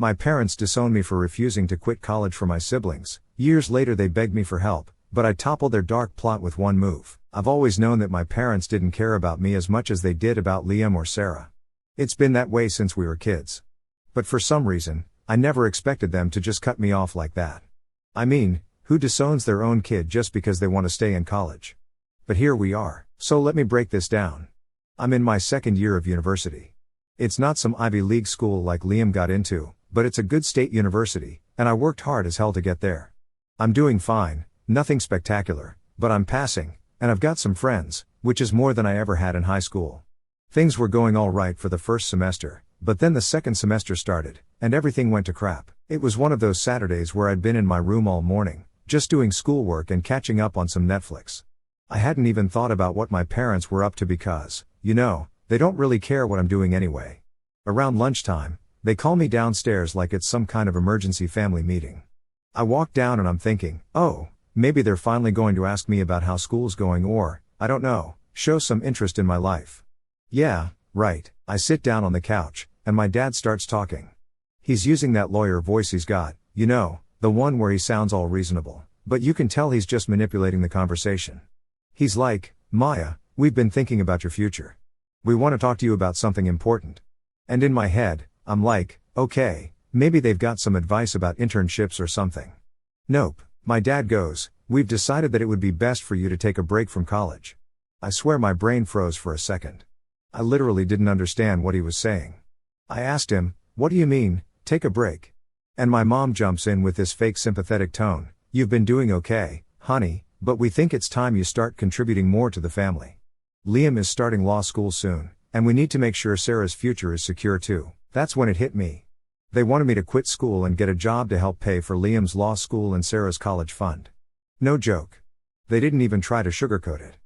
My parents disowned me for refusing to quit college for my siblings. Years later they begged me for help, but I toppled their dark plot with one move. I've always known that my parents didn't care about me as much as they did about Liam or Sarah. It's been that way since we were kids. But for some reason, I never expected them to just cut me off like that. I mean, who disowns their own kid just because they want to stay in college? But here we are. So let me break this down. I'm in my second year of university. It's not some Ivy League school like Liam got into, but it's a good state university, and I worked hard as hell to get there. I'm doing fine, nothing spectacular, but I'm passing, and I've got some friends, which is more than I ever had in high school. Things were going all right for the first semester, but then the second semester started, and everything went to crap. It was one of those Saturdays where I'd been in my room all morning, just doing schoolwork and catching up on some Netflix. I hadn't even thought about what my parents were up to because, they don't really care what I'm doing anyway. Around lunchtime, they call me downstairs like it's some kind of emergency family meeting. I walk down and I'm thinking, oh, maybe they're finally going to ask me about how school's going or, I don't know, show some interest in my life. Yeah, right. I sit down on the couch, and my dad starts talking. He's using that lawyer voice he's got, the one where he sounds all reasonable, but you can tell he's just manipulating the conversation. He's like, Maya, we've been thinking about your future. We want to talk to you about something important. And in my head, I'm like, okay, maybe they've got some advice about internships or something. Nope. My dad goes, we've decided that it would be best for you to take a break from college. I swear my brain froze for a second. I literally didn't understand what he was saying. I asked him, what do you mean, take a break? And my mom jumps in with this fake sympathetic tone, you've been doing okay, honey, but we think it's time you start contributing more to the family. Liam is starting law school soon, and we need to make sure Sarah's future is secure too. That's when it hit me. They wanted me to quit school and get a job to help pay for Liam's law school and Sarah's college fund. No joke. They didn't even try to sugarcoat it.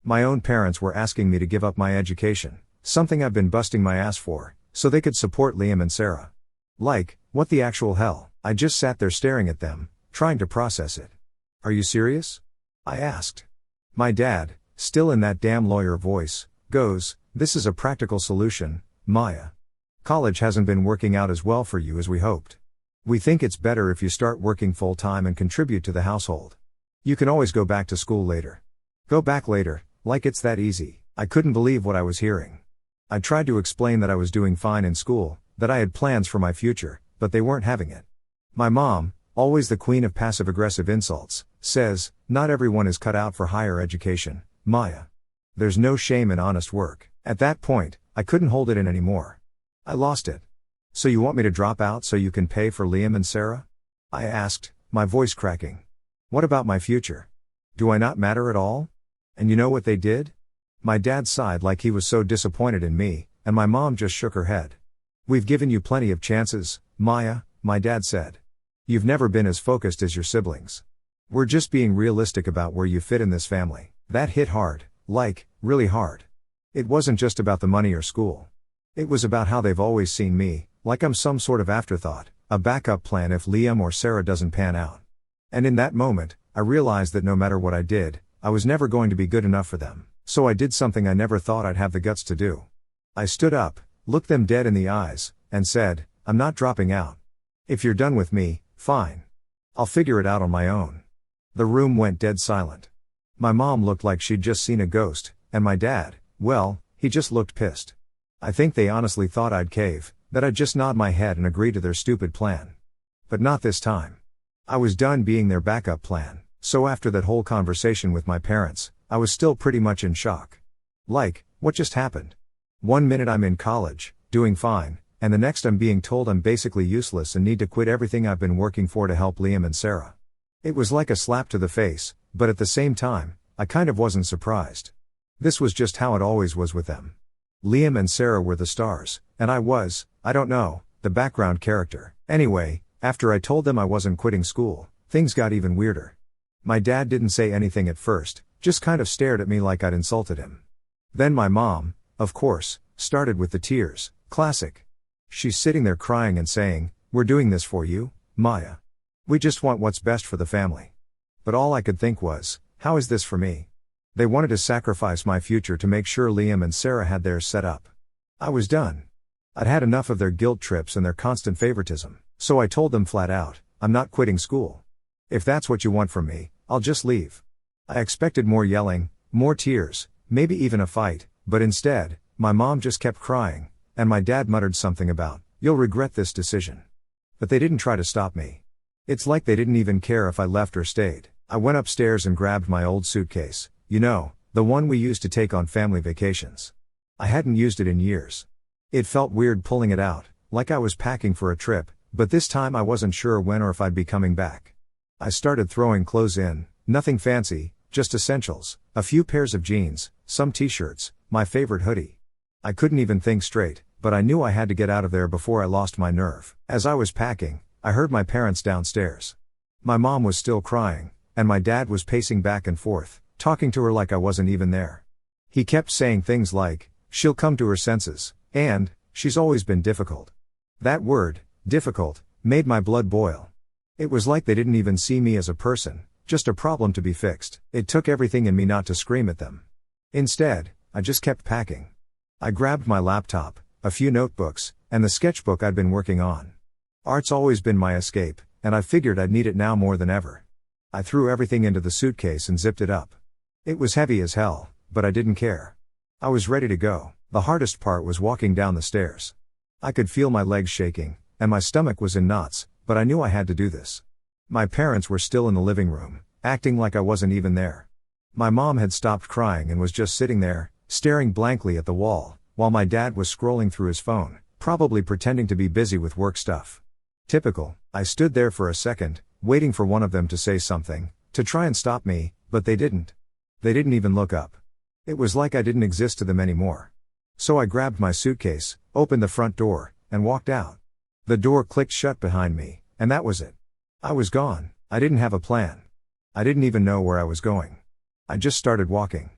My own parents were asking me to give up my education, something I've been busting my ass for, so they could support Liam and Sarah. Like, what the actual hell? I just sat there staring at them, trying to process it. Are you serious? I asked. My dad, still in that damn lawyer voice, goes, this is a practical solution, Maya. College hasn't been working out as well for you as we hoped. We think it's better if you start working full-time and contribute to the household. You can always go back to school later. Go back later, like it's that easy. I couldn't believe what I was hearing. I tried to explain that I was doing fine in school, that I had plans for my future, but they weren't having it. My mom, always the queen of passive-aggressive insults, says, not everyone is cut out for higher education, Maya. There's no shame in honest work. At that point, I couldn't hold it in anymore. I lost it. So you want me to drop out so you can pay for Liam and Sarah? I asked, my voice cracking. What about my future? Do I not matter at all? And you know what they did? My dad sighed like he was so disappointed in me, and my mom just shook her head. We've given you plenty of chances, Maya, my dad said. You've never been as focused as your siblings. We're just being realistic about where you fit in this family. That hit hard, like, really hard. It wasn't just about the money or school. It was about how they've always seen me, like I'm some sort of afterthought, a backup plan if Liam or Sarah doesn't pan out. And in that moment, I realized that no matter what I did, I was never going to be good enough for them. So I did something I never thought I'd have the guts to do. I stood up, looked them dead in the eyes, and said, I'm not dropping out. If you're done with me, fine. I'll figure it out on my own. The room went dead silent. My mom looked like she'd just seen a ghost, and my dad, well, he just looked pissed. I think they honestly thought I'd cave, that I'd just nod my head and agree to their stupid plan. But not this time. I was done being their backup plan, so after that whole conversation with my parents, I was still pretty much in shock. Like, what just happened? One minute I'm in college, doing fine, and the next I'm being told I'm basically useless and need to quit everything I've been working for to help Liam and Sarah. It was like a slap to the face, but at the same time, I kind of wasn't surprised. This was just how it always was with them. Liam and Sarah were the stars, and I was, I don't know, the background character. Anyway, after I told them I wasn't quitting school, things got even weirder. My dad didn't say anything at first, just kind of stared at me like I'd insulted him. Then my mom, of course, started with the tears, classic. She's sitting there crying and saying, we're doing this for you, Maya. We just want what's best for the family. But all I could think was, how is this for me? They wanted to sacrifice my future to make sure Liam and Sarah had theirs set up. I was done. I'd had enough of their guilt trips and their constant favoritism. So I told them flat out, I'm not quitting school. If that's what you want from me, I'll just leave. I expected more yelling, more tears, maybe even a fight, but instead, my mom just kept crying, and my dad muttered something about, you'll regret this decision. But they didn't try to stop me. It's like they didn't even care if I left or stayed. I went upstairs and grabbed my old suitcase, the one we used to take on family vacations. I hadn't used it in years. It felt weird pulling it out, like I was packing for a trip, but this time I wasn't sure when or if I'd be coming back. I started throwing clothes in, nothing fancy, just essentials, a few pairs of jeans, some t-shirts, my favorite hoodie. I couldn't even think straight, but I knew I had to get out of there before I lost my nerve. As I was packing, I heard my parents downstairs. My mom was still crying, and my dad was pacing back and forth, talking to her like I wasn't even there. He kept saying things like, she'll come to her senses, and, she's always been difficult. That word, difficult, made my blood boil. It was like they didn't even see me as a person, just a problem to be fixed. It took everything in me not to scream at them. Instead, I just kept packing. I grabbed my laptop, a few notebooks, and the sketchbook I'd been working on. Art's always been my escape, and I figured I'd need it now more than ever. I threw everything into the suitcase and zipped it up. It was heavy as hell, but I didn't care. I was ready to go. The hardest part was walking down the stairs. I could feel my legs shaking, and my stomach was in knots, but I knew I had to do this. My parents were still in the living room, acting like I wasn't even there. My mom had stopped crying and was just sitting there, staring blankly at the wall, while my dad was scrolling through his phone, probably pretending to be busy with work stuff. Typical. I stood there for a second, waiting for one of them to say something, to try and stop me, but they didn't. They didn't even look up. It was like I didn't exist to them anymore. So I grabbed my suitcase, opened the front door, and walked out. The door clicked shut behind me, and that was it. I was gone. I didn't have a plan. I didn't even know where I was going. I just started walking.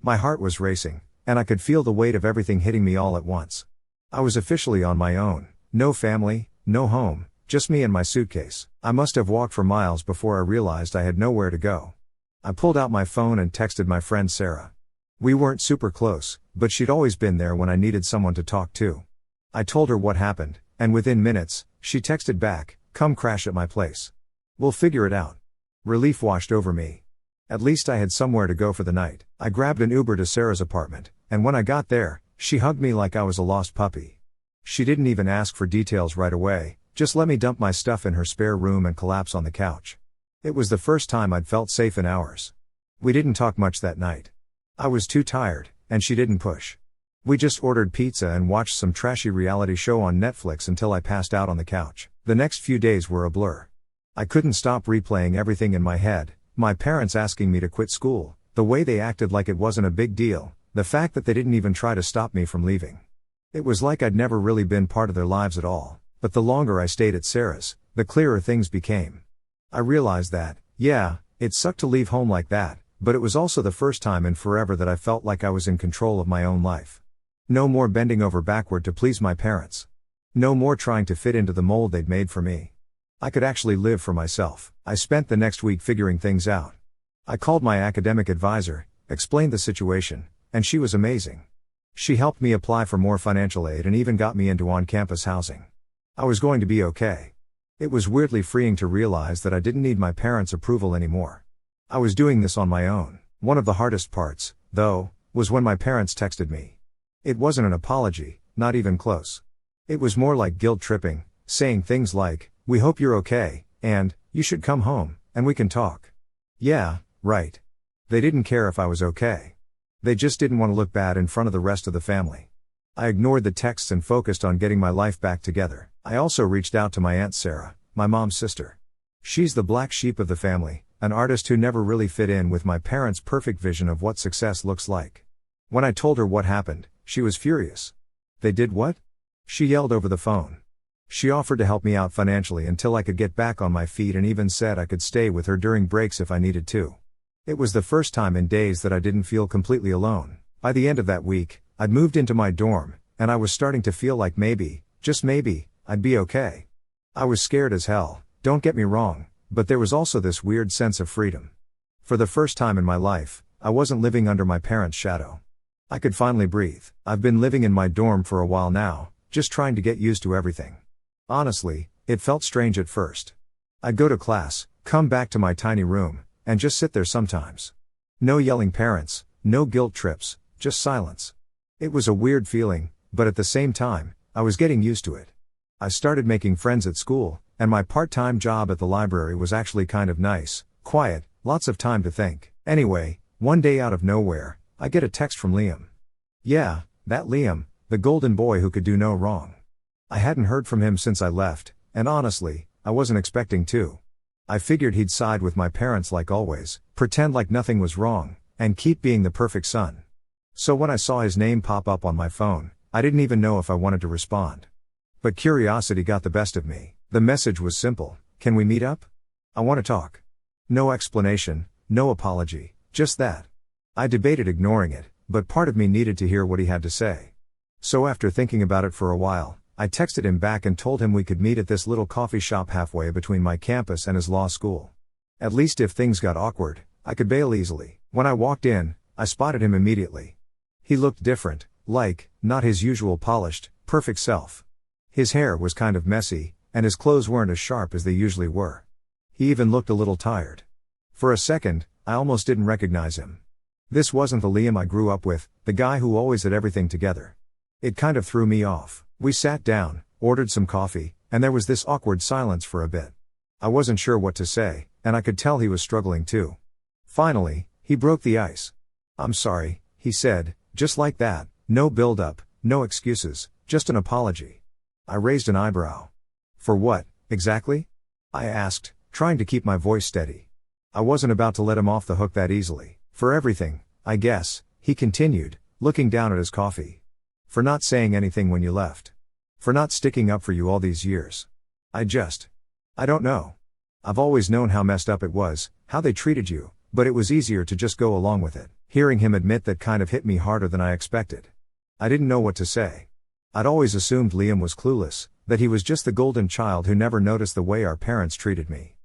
My heart was racing, and I could feel the weight of everything hitting me all at once. I was officially on my own, no family, no home, just me and my suitcase. I must have walked for miles before I realized I had nowhere to go. I pulled out my phone and texted my friend Sarah. We weren't super close, but she'd always been there when I needed someone to talk to. I told her what happened, and within minutes, she texted back, come crash at my place. We'll figure it out. Relief washed over me. At least I had somewhere to go for the night. I grabbed an Uber to Sarah's apartment, and when I got there, she hugged me like I was a lost puppy. She didn't even ask for details right away, just let me dump my stuff in her spare room and collapse on the couch. It was the first time I'd felt safe in hours. We didn't talk much that night. I was too tired, and she didn't push. We just ordered pizza and watched some trashy reality show on Netflix until I passed out on the couch. The next few days were a blur. I couldn't stop replaying everything in my head, my parents asking me to quit school, the way they acted like it wasn't a big deal, the fact that they didn't even try to stop me from leaving. It was like I'd never really been part of their lives at all, but the longer I stayed at Sarah's, the clearer things became. I realized that, yeah, it sucked to leave home like that, but it was also the first time in forever that I felt like I was in control of my own life. No more bending over backward to please my parents. No more trying to fit into the mold they'd made for me. I could actually live for myself. I spent the next week figuring things out. I called my academic advisor, explained the situation, and she was amazing. She helped me apply for more financial aid and even got me into on-campus housing. I was going to be okay. It was weirdly freeing to realize that I didn't need my parents' approval anymore. I was doing this on my own. One of the hardest parts, though, was when my parents texted me. It wasn't an apology, not even close. It was more like guilt tripping, saying things like, we hope you're okay, and, you should come home, and we can talk. Yeah, right. They didn't care if I was okay. They just didn't want to look bad in front of the rest of the family. I ignored the texts and focused on getting my life back together. I also reached out to my Aunt Sarah, my mom's sister. She's the black sheep of the family, an artist who never really fit in with my parents' perfect vision of what success looks like. When I told her what happened, she was furious. They did what? She yelled over the phone. She offered to help me out financially until I could get back on my feet and even said I could stay with her during breaks if I needed to. It was the first time in days that I didn't feel completely alone. By the end of that week, I'd moved into my dorm, and I was starting to feel like maybe, just maybe, I'd be okay. I was scared as hell, don't get me wrong, but there was also this weird sense of freedom. For the first time in my life, I wasn't living under my parents' shadow. I could finally breathe. I've been living in my dorm for a while now, just trying to get used to everything. Honestly, It felt strange at first. I'd go to class, come back to my tiny room, and just sit there sometimes. No yelling parents, no guilt trips, just silence. It was a weird feeling, but at the same time, I was getting used to it. I started making friends at school, and my part-time job at the library was actually kind of nice, quiet, lots of time to think. Anyway, one day out of nowhere, I get a text from Liam. Yeah, that Liam, the golden boy who could do no wrong. I hadn't heard from him since I left, and honestly, I wasn't expecting to. I figured he'd side with my parents like always, pretend like nothing was wrong, and keep being the perfect son. So when I saw his name pop up on my phone, I didn't even know if I wanted to respond. But curiosity got the best of me. The message was simple: can we meet up? I want to talk. No explanation, no apology, just that. I debated ignoring it, but part of me needed to hear what he had to say. So after thinking about it for a while, I texted him back and told him we could meet at this little coffee shop halfway between my campus and his law school. At least if things got awkward, I could bail easily. When I walked in, I spotted him immediately. He looked different, like, not his usual polished, perfect self. His hair was kind of messy, and his clothes weren't as sharp as they usually were. He even looked a little tired. For a second, I almost didn't recognize him. This wasn't the Liam I grew up with, the guy who always had everything together. It kind of threw me off. We sat down, ordered some coffee, and there was this awkward silence for a bit. I wasn't sure what to say, and I could tell he was struggling too. Finally, he broke the ice. "I'm sorry," he said, just like that, no build-up, no excuses, just an apology. I raised an eyebrow. "For what, exactly?" I asked, trying to keep my voice steady. I wasn't about to let him off the hook that easily. "For everything, I guess," he continued, looking down at his coffee. "For not saying anything when you left. For not sticking up for you all these years. I don't know. I've always known how messed up it was, how they treated you, but it was easier to just go along with it." Hearing him admit that kind of hit me harder than I expected. I didn't know what to say. I'd always assumed Liam was clueless, that he was just the golden child who never noticed the way our parents treated me.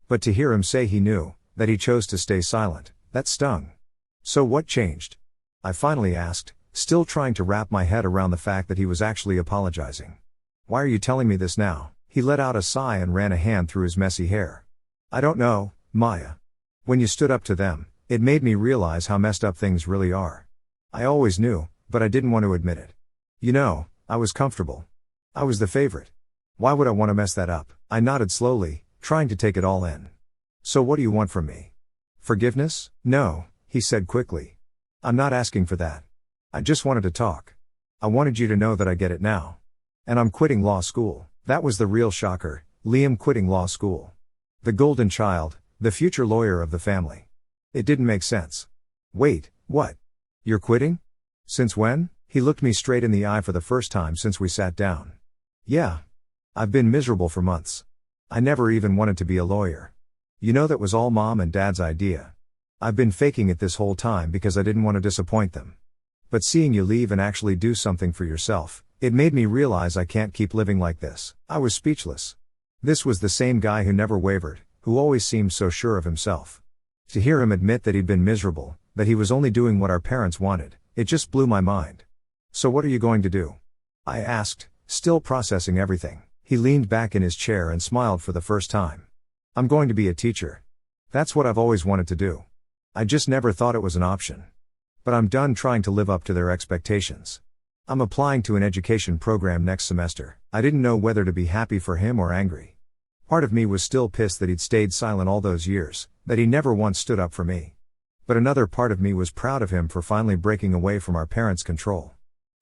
But to hear him say he knew, that he chose to stay silent, that stung. "So what changed?" I finally asked, still trying to wrap my head around the fact that he was actually apologizing. "Why are you telling me this now?" He let out a sigh and ran a hand through his messy hair. "I don't know, Maya. When you stood up to them, it made me realize how messed up things really are. I always knew, but I didn't want to admit it. You know, I was comfortable. I was the favorite. Why would I want to mess that up?" I nodded slowly, trying to take it all in. "So what do you want from me? Forgiveness?" "No," he said quickly. "I'm not asking for that. I just wanted to talk. I wanted you to know that I get it now. And I'm quitting law school." That was the real shocker, Liam quitting law school. The golden child, the future lawyer of the family. It didn't make sense. "Wait, what? You're quitting? Since when?" He looked me straight in the eye for the first time since we sat down. "Yeah. I've been miserable for months. I never even wanted to be a lawyer. You know, that was all Mom and Dad's idea. I've been faking it this whole time because I didn't want to disappoint them. But seeing you leave and actually do something for yourself, it made me realize I can't keep living like this." I was speechless. This was the same guy who never wavered, who always seemed so sure of himself. To hear him admit that he'd been miserable, that he was only doing what our parents wanted, it just blew my mind. "So what are you going to do?" I asked, still processing everything. He leaned back in his chair and smiled for the first time. "I'm going to be a teacher. That's what I've always wanted to do. I just never thought it was an option. But I'm done trying to live up to their expectations. I'm applying to an education program next semester." I didn't know whether to be happy for him or angry. Part of me was still pissed that he'd stayed silent all those years, that he never once stood up for me. But another part of me was proud of him for finally breaking away from our parents' control.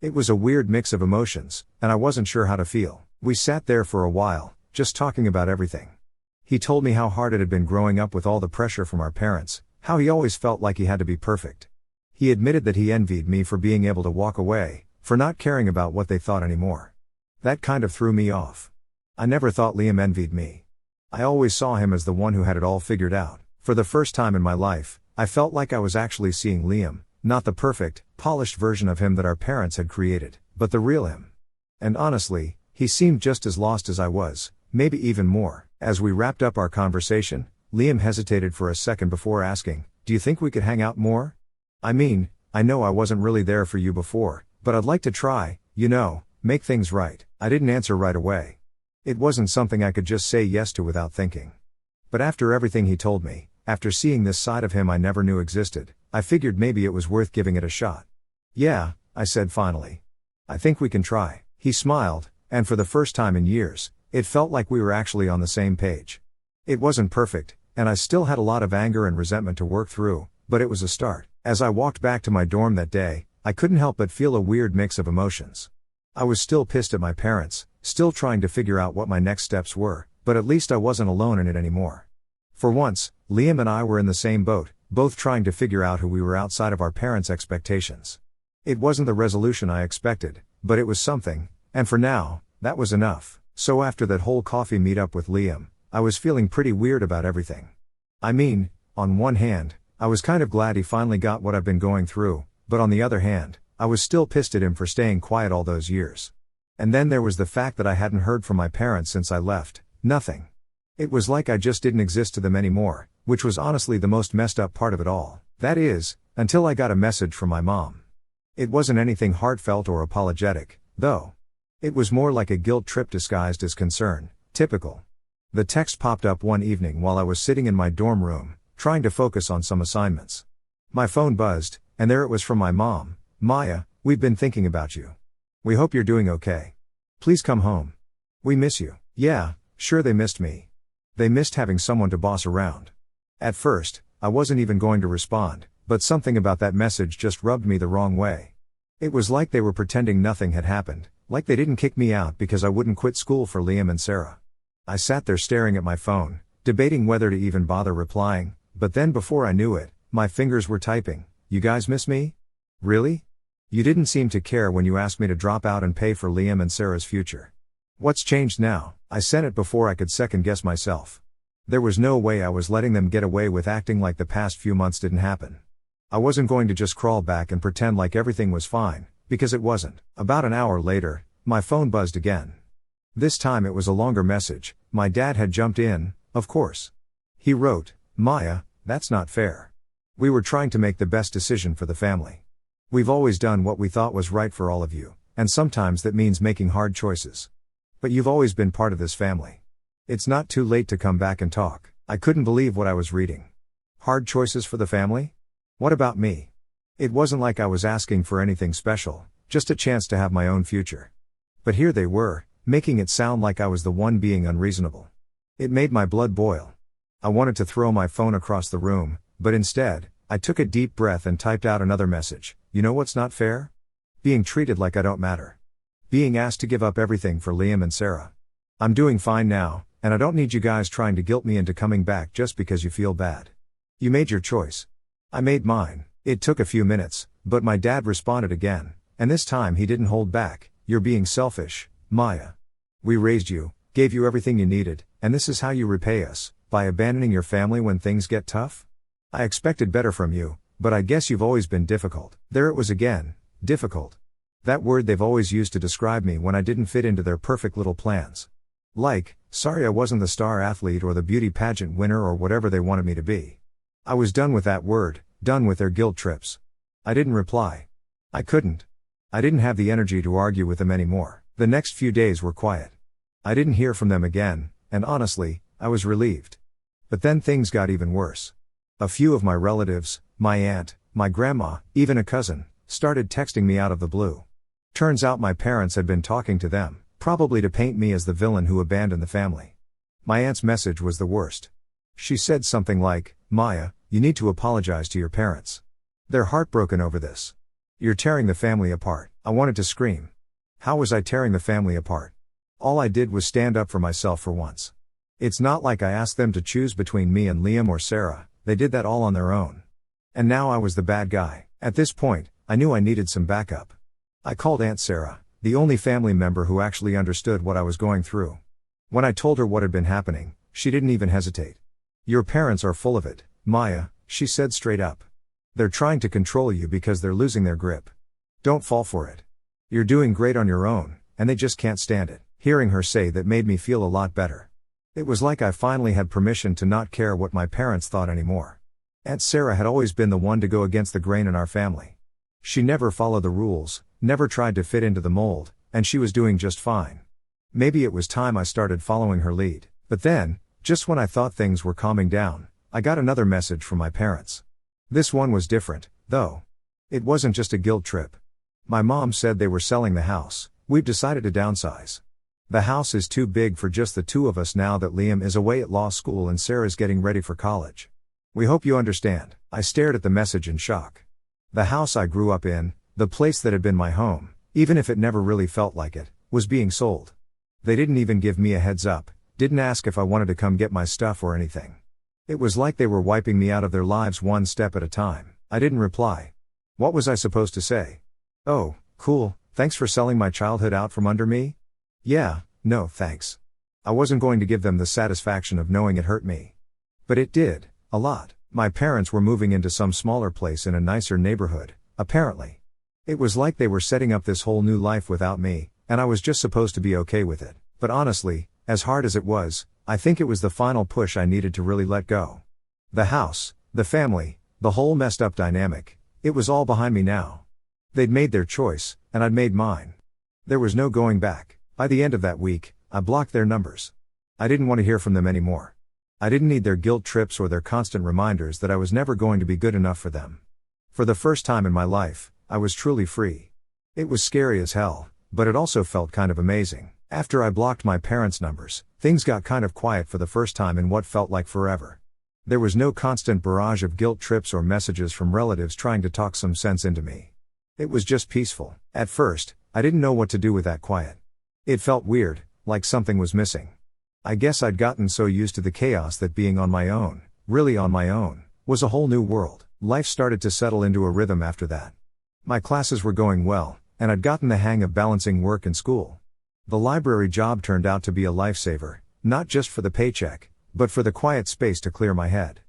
It was a weird mix of emotions, and I wasn't sure how to feel. We sat there for a while, just talking about everything. He told me how hard it had been growing up with all the pressure from our parents, how he always felt like he had to be perfect. He admitted that he envied me for being able to walk away, for not caring about what they thought anymore. That kind of threw me off. I never thought Liam envied me. I always saw him as the one who had it all figured out. For the first time in my life, I felt like I was actually seeing Liam, not the perfect, polished version of him that our parents had created, but the real him. And honestly, he seemed just as lost as I was, maybe even more. As we wrapped up our conversation, Liam hesitated for a second before asking, "Do you think we could hang out more? I mean, I know I wasn't really there for you before, but I'd like to try, make things right." I didn't answer right away. It wasn't something I could just say yes to without thinking. But after everything he told me, after seeing this side of him I never knew existed, I figured maybe it was worth giving it a shot. "Yeah," I said finally. "I think we can try." He smiled, and for the first time in years, it felt like we were actually on the same page. It wasn't perfect, and I still had a lot of anger and resentment to work through, but it was a start. As I walked back to my dorm that day, I couldn't help but feel a weird mix of emotions. I was still pissed at my parents, still trying to figure out what my next steps were, but at least I wasn't alone in it anymore. For once, Liam and I were in the same boat, both trying to figure out who we were outside of our parents' expectations. It wasn't the resolution I expected, but it was something, and for now, that was enough. So after that whole coffee meetup with Liam, I was feeling pretty weird about everything. I mean, on one hand, I was kind of glad he finally got what I've been going through, but on the other hand, I was still pissed at him for staying quiet all those years. And then there was the fact that I hadn't heard from my parents since I left. Nothing. It was like I just didn't exist to them anymore, which was honestly the most messed up part of it all. That is, until I got a message from my mom. It wasn't anything heartfelt or apologetic, though. It was more like a guilt trip disguised as concern, typical. The text popped up one evening while I was sitting in my dorm room, trying to focus on some assignments. My phone buzzed, and there it was from my mom. "Maya, we've been thinking about you. We hope you're doing okay. Please come home. We miss you." Yeah, sure they missed me. They missed having someone to boss around. At first, I wasn't even going to respond, but something about that message just rubbed me the wrong way. It was like they were pretending nothing had happened, like they didn't kick me out because I wouldn't quit school for Liam and Sarah. I sat there staring at my phone, debating whether to even bother replying, but then before I knew it, my fingers were typing. "You guys miss me? Really? You didn't seem to care when you asked me to drop out and pay for Liam and Sarah's future. What's changed now?" I sent it before I could second guess myself. There was no way I was letting them get away with acting like the past few months didn't happen. I wasn't going to just crawl back and pretend like everything was fine, because it wasn't. About an hour later, my phone buzzed again. This time it was a longer message. My dad had jumped in, of course. He wrote, "Maya, that's not fair. We were trying to make the best decision for the family. We've always done what we thought was right for all of you, and sometimes that means making hard choices. But you've always been part of this family. It's not too late to come back and talk." I couldn't believe what I was reading. Hard choices for the family? What about me? It wasn't like I was asking for anything special, just a chance to have my own future. But here they were, making it sound like I was the one being unreasonable. It made my blood boil. I wanted to throw my phone across the room, but instead, I took a deep breath and typed out another message. "You know what's not fair? Being treated like I don't matter. Being asked to give up everything for Liam and Sarah. I'm doing fine now, and I don't need you guys trying to guilt me into coming back just because you feel bad. You made your choice. I made mine." It took a few minutes, but my dad responded again, and this time he didn't hold back. "You're being selfish, Maya. We raised you, gave you everything you needed, and this is how you repay us, by abandoning your family when things get tough? I expected better from you, but I guess you've always been difficult." There it was again, difficult. That word they've always used to describe me when I didn't fit into their perfect little plans. Like, sorry I wasn't the star athlete or the beauty pageant winner or whatever they wanted me to be. I was done with that word, done with their guilt trips. I didn't reply. I couldn't. I didn't have the energy to argue with them anymore. The next few days were quiet. I didn't hear from them again, and honestly, I was relieved. But then things got even worse. A few of my relatives, my aunt, my grandma, even a cousin, started texting me out of the blue. Turns out my parents had been talking to them, probably to paint me as the villain who abandoned the family. My aunt's message was the worst. She said something like, "Maya, you need to apologize to your parents. They're heartbroken over this. You're tearing the family apart." I wanted to scream. How was I tearing the family apart? All I did was stand up for myself for once. It's not like I asked them to choose between me and Liam or Sarah, they did that all on their own. And now I was the bad guy. At this point, I knew I needed some backup. I called Aunt Sarah, the only family member who actually understood what I was going through. When I told her what had been happening, she didn't even hesitate. "Your parents are full of it, Maya," she said straight up. "They're trying to control you because they're losing their grip. Don't fall for it. You're doing great on your own, and they just can't stand it." Hearing her say that made me feel a lot better. It was like I finally had permission to not care what my parents thought anymore. Aunt Sarah had always been the one to go against the grain in our family. She never followed the rules, never tried to fit into the mold, and she was doing just fine. Maybe it was time I started following her lead. But then, just when I thought things were calming down, I got another message from my parents. This one was different, though. It wasn't just a guilt trip. My mom said they were selling the house. We've decided to downsize. The house is too big for just the two of us now that Liam is away at law school and Sarah's getting ready for college. We hope you understand. I stared at the message in shock. The house I grew up in, the place that had been my home, even if it never really felt like it, was being sold. They didn't even give me a heads up, didn't ask if I wanted to come get my stuff or anything. It was like they were wiping me out of their lives one step at a time. I didn't reply. What was I supposed to say? Oh, cool, thanks for selling my childhood out from under me? Yeah, no thanks. I wasn't going to give them the satisfaction of knowing it hurt me. But it did, a lot. My parents were moving into some smaller place in a nicer neighborhood, apparently. It was like they were setting up this whole new life without me, and I was just supposed to be okay with it. But honestly, as hard as it was, I think it was the final push I needed to really let go. The house, the family, the whole messed up dynamic, it was all behind me now. They'd made their choice, and I'd made mine. There was no going back. By the end of that week, I blocked their numbers. I didn't want to hear from them anymore. I didn't need their guilt trips or their constant reminders that I was never going to be good enough for them. For the first time in my life, I was truly free. It was scary as hell, but it also felt kind of amazing. After I blocked my parents' numbers, things got kind of quiet for the first time in what felt like forever. There was no constant barrage of guilt trips or messages from relatives trying to talk some sense into me. It was just peaceful. At first, I didn't know what to do with that quiet. It felt weird, like something was missing. I guess I'd gotten so used to the chaos that being on my own, really on my own, was a whole new world. Life started to settle into a rhythm after that. My classes were going well, and I'd gotten the hang of balancing work and school. The library job turned out to be a lifesaver, not just for the paycheck, but for the quiet space to clear my head.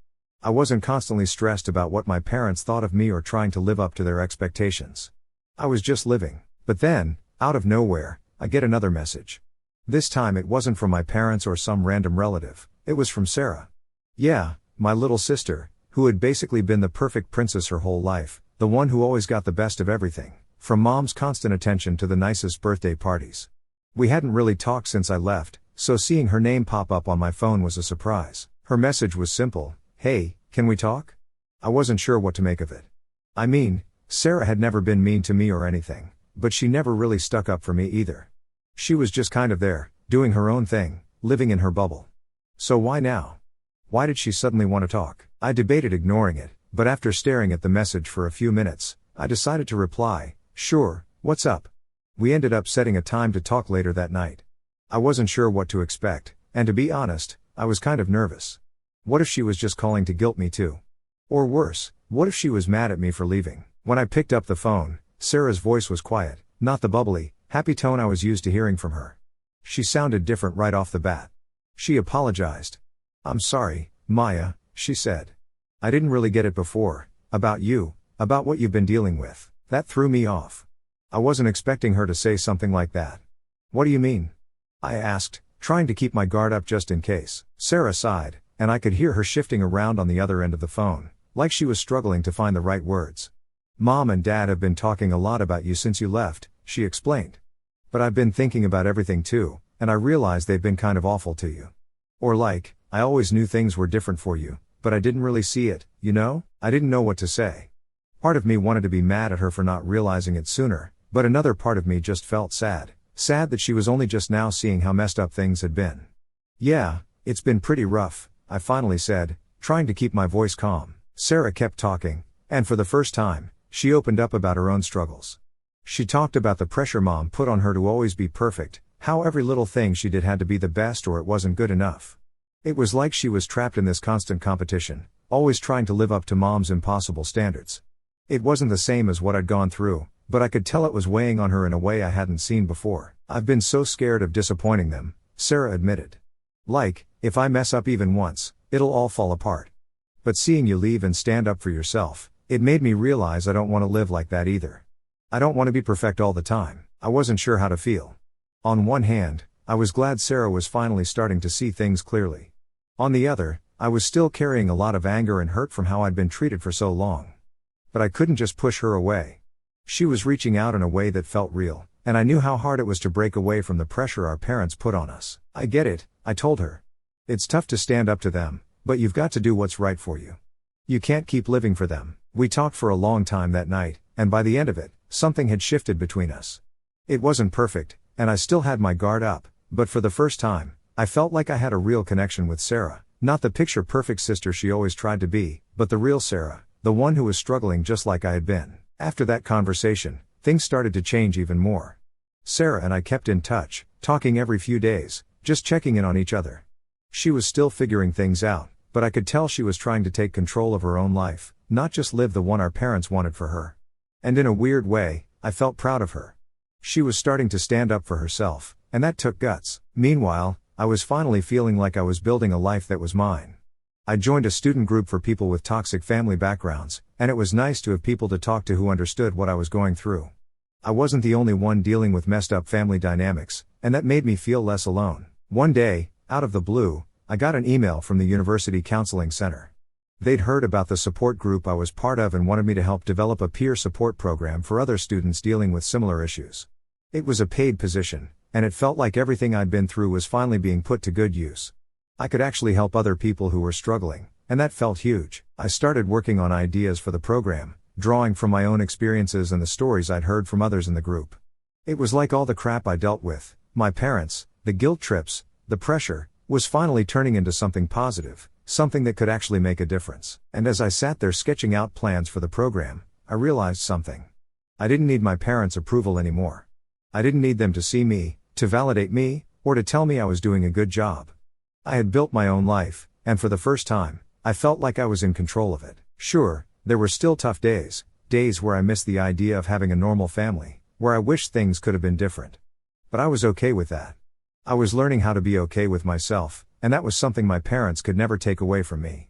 I wasn't constantly stressed about what my parents thought of me or trying to live up to their expectations. I was just living. But then, out of nowhere, I get another message. This time it wasn't from my parents or some random relative, it was from Sarah. Yeah, my little sister, who had basically been the perfect princess her whole life, the one who always got the best of everything, from mom's constant attention to the nicest birthday parties. We hadn't really talked since I left, so seeing her name pop up on my phone was a surprise. Her message was simple: "Hey, can we talk?" I wasn't sure what to make of it. I mean, Sarah had never been mean to me or anything, but she never really stuck up for me either. She was just kind of there, doing her own thing, living in her bubble. So why now? Why did she suddenly want to talk? I debated ignoring it, but after staring at the message for a few minutes, I decided to reply, "Sure, what's up?" We ended up setting a time to talk later that night. I wasn't sure what to expect, and to be honest, I was kind of nervous. What if she was just calling to guilt me too? Or worse, what if she was mad at me for leaving? When I picked up the phone, Sarah's voice was quiet, not the bubbly, happy tone I was used to hearing from her. She sounded different right off the bat. She apologized. "I'm sorry, Maya," she said. "I didn't really get it before, about you, about what you've been dealing with. That threw me off." I wasn't expecting her to say something like that. "What do you mean?" I asked, trying to keep my guard up just in case. Sarah sighed, and I could hear her shifting around on the other end of the phone, like she was struggling to find the right words. "Mom and Dad have been talking a lot about you since you left," she explained. "But I've been thinking about everything too, and I realized they've been kind of awful to you. Or like, I always knew things were different for you, but I didn't really see it, you know?" I didn't know what to say. Part of me wanted to be mad at her for not realizing it sooner, but another part of me just felt sad that she was only just now seeing how messed up things had been. "Yeah, it's been pretty rough," I finally said, trying to keep my voice calm. Sarah kept talking, and for the first time, she opened up about her own struggles. She talked about the pressure mom put on her to always be perfect, how every little thing she did had to be the best or it wasn't good enough. It was like she was trapped in this constant competition, always trying to live up to mom's impossible standards. It wasn't the same as what I'd gone through, but I could tell it was weighing on her in a way I hadn't seen before. "I've been so scared of disappointing them," Sarah admitted. "Like, if I mess up even once, it'll all fall apart. But seeing you leave and stand up for yourself, it made me realize I don't want to live like that either. I don't want to be perfect all the time." I wasn't sure how to feel. On one hand, I was glad Sarah was finally starting to see things clearly. On the other, I was still carrying a lot of anger and hurt from how I'd been treated for so long. But I couldn't just push her away. She was reaching out in a way that felt real, and I knew how hard it was to break away from the pressure our parents put on us. I get it, I told her. It's tough to stand up to them, but you've got to do what's right for you. You can't keep living for them. We talked for a long time that night, and by the end of it, something had shifted between us. It wasn't perfect, and I still had my guard up, but for the first time, I felt like I had a real connection with Sarah. Not the picture-perfect sister she always tried to be, but the real Sarah, the one who was struggling just like I had been. After that conversation, things started to change even more. Sarah and I kept in touch, talking every few days, just checking in on each other. She was still figuring things out, but I could tell she was trying to take control of her own life, not just live the one our parents wanted for her. And in a weird way, I felt proud of her. She was starting to stand up for herself, and that took guts. Meanwhile, I was finally feeling like I was building a life that was mine. I joined a student group for people with toxic family backgrounds, and it was nice to have people to talk to who understood what I was going through. I wasn't the only one dealing with messed up family dynamics, and that made me feel less alone. One day, out of the blue, I got an email from the University Counseling Center. They'd heard about the support group I was part of and wanted me to help develop a peer support program for other students dealing with similar issues. It was a paid position, and it felt like everything I'd been through was finally being put to good use. I could actually help other people who were struggling, and that felt huge. I started working on ideas for the program, drawing from my own experiences and the stories I'd heard from others in the group. It was like all the crap I dealt with, my parents, the guilt trips, the pressure, was finally turning into something positive, something that could actually make a difference. And as I sat there sketching out plans for the program, I realized something. I didn't need my parents' approval anymore. I didn't need them to see me, to validate me, or to tell me I was doing a good job. I had built my own life, and for the first time, I felt like I was in control of it. Sure, there were still tough days, days where I missed the idea of having a normal family, where I wished things could have been different. But I was okay with that. I was learning how to be okay with myself, and that was something my parents could never take away from me.